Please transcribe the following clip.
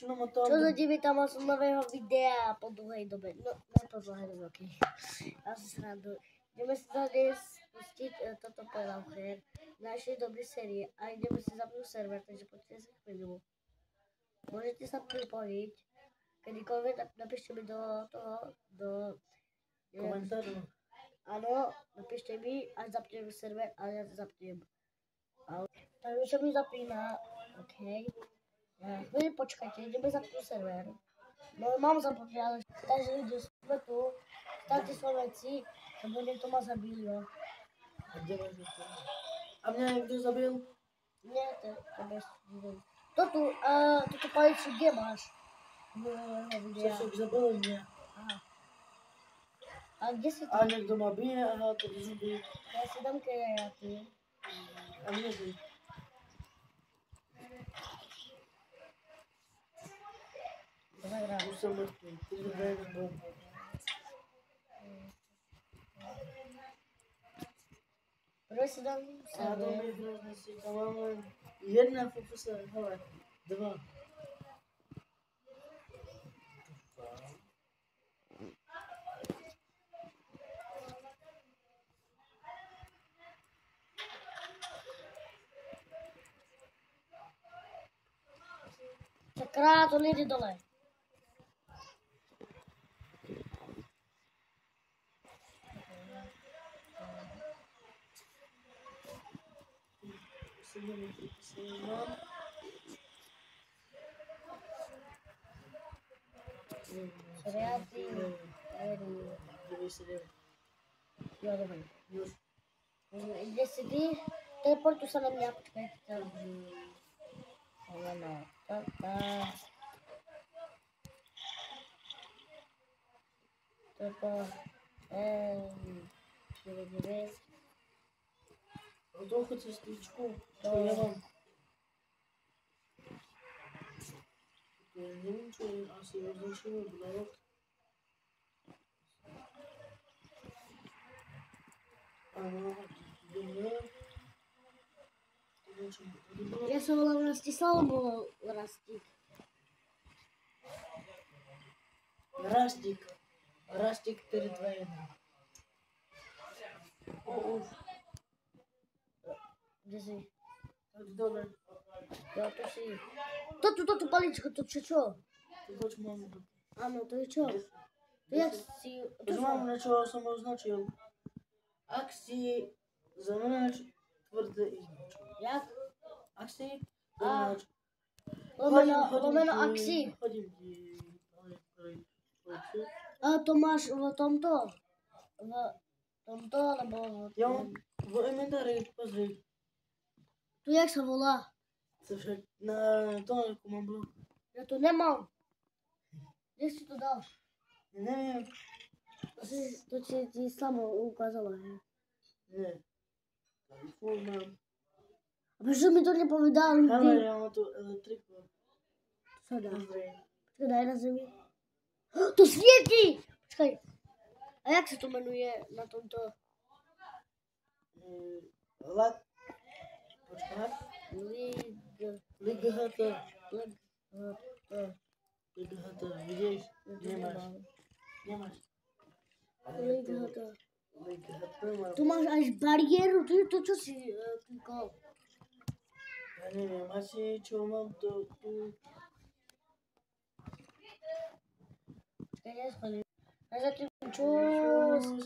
Přemýšlím o tom. Čo za divy tam mám nového videa po dlouhé době. No, ne po dlouhé době, ok. Já se srandu. Jdeme si tady spustit toto Pelaucher. Našli dobrý série a jdeme si zapnout server, takže počkejte si chvíli. Můžete se připojit. Kdykoliv napište mi do toho, do Komentářů. ano, napište mi, až zapněme server a já zapním. Tak už se mi zapíná, ok. Chvíli počkejte, jdeme zapnout server. No mám zapomněl, takže lidi jsme tu, stavte své věci, nebo někdo má zabil, jo. A kde máš to? A mě někdo zabil? Ne, to bez video. Toto palici kde máš? Co se zabil mě? Aha. A kde jsi ty? A někdo má bije, aha, to je zabil. Já si dám kreativ. A mě by. Zahrám. Už jsem mrtvý, ty jde jeden bomb. Proč si dám Já tam server? je hrozně si, tam máme jedna profesor, hele, dva. Sakra, to nejde dole. Kreativ. Jo, dobrý. Kde jsi ty? Teleportu se na mě, počkejte. No. No to chci stíčku, to já mám. To nevím, co je asi označeno blok. Ano, jdeme. Já se volám Rastislav, nebo Rastík? Rastík. Rastík 421. Kde jsi? Tak dole. Jo, to jsi. Tu paličku, to čo? To proč mám? Ano, to je čo? To jak si... To mám na čo jsem označil. Akci znamenáš tvrdé iznač. Jak? Akci A. znamenáš... Lomeno axi. Chodím ti. A to máš v tomto? V tomto, nebo... Jo, v inventáři, pozri. Tu jak se volá? Co však na to mám blok. Já to nemám. Kde jsi to dal? Nevím. To ti samo ukázala, he? Ne. Telefon mám. A proč jsi mi to nepovědal? Hele, já mám tu elektriku. Co dá? Pozri. Počkej, daj na zemi. To světí! Počkej. A jak se to jmenuje na tomto? Lat. Počkat. Lighata. Lighata, vidíš? Nemáš. Lighata. Lighata. Tu máš až bariéru, to je to, co si klikal. Já nevím, asi čo mám to tu. Počkej, já spalím. A zatím čus.